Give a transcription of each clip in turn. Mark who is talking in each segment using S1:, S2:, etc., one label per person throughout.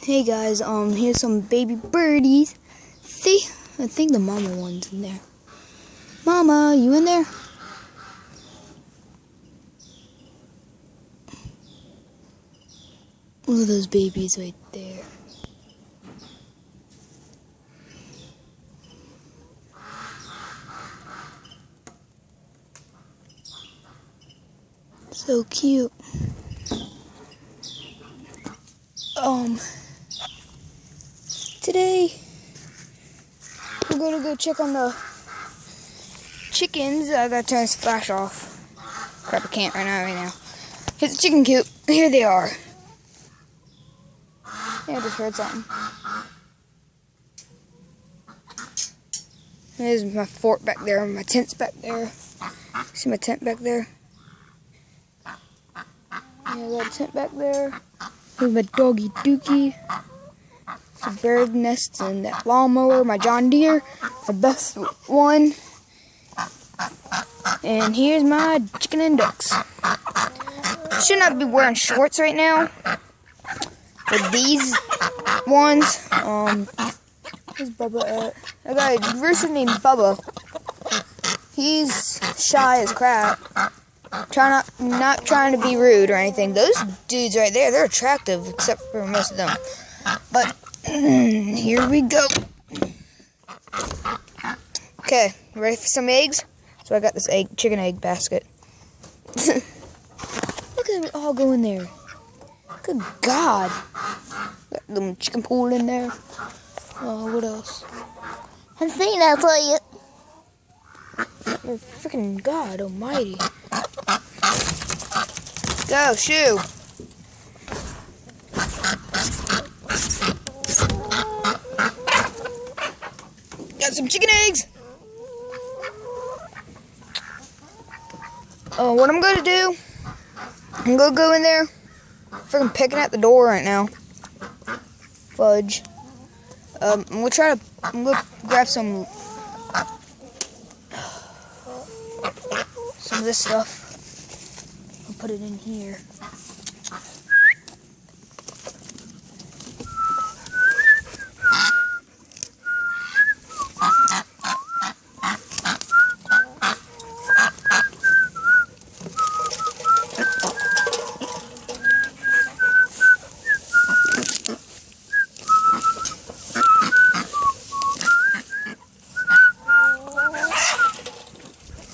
S1: Hey guys, here's some baby birdies. See? I think the mama one's in there. Mama, you in there? Look at those babies right there. So cute. Today we're gonna go check on the chickens. I gotta turn this flash off. Crap, I can't right now. Here's the chicken coop. Here they are. Yeah, I just heard something. There's my fort back there. My tent's back there. See my tent back there? Yeah, I got a tent back there. Here's my doggy Dookie. Some bird nests and that lawnmower, my John Deere, the best one. And here's my chicken and ducks. I should not be wearing shorts right now. But these ones, where's Bubba at? I got a rooster named Bubba. He's shy as crap. Not trying to be rude or anything. Those dudes right there, they're attractive, except for most of them. But here we go. Okay, ready for some eggs? So I got this chicken egg basket. Look at them all go in there. Good God. Got a little chicken pool in there. Oh, what else?
S2: I've seen that for you.
S1: Oh, freaking God almighty. Go, shoo. Got some chicken eggs. Oh, what I'm gonna do, I'm gonna go in there. Freaking picking at the door right now. Fudge. I'm gonna grab some of this stuff. I'll put it in here.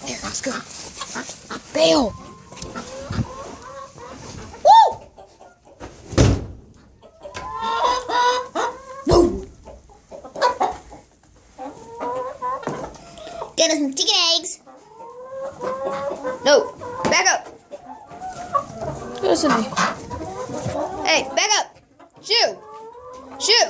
S1: There, let's go. Bail! Woo! Woo!
S2: Get us some chicken eggs.
S1: No, back up. Listen to me. Hey, back up. Shoo! Shoo!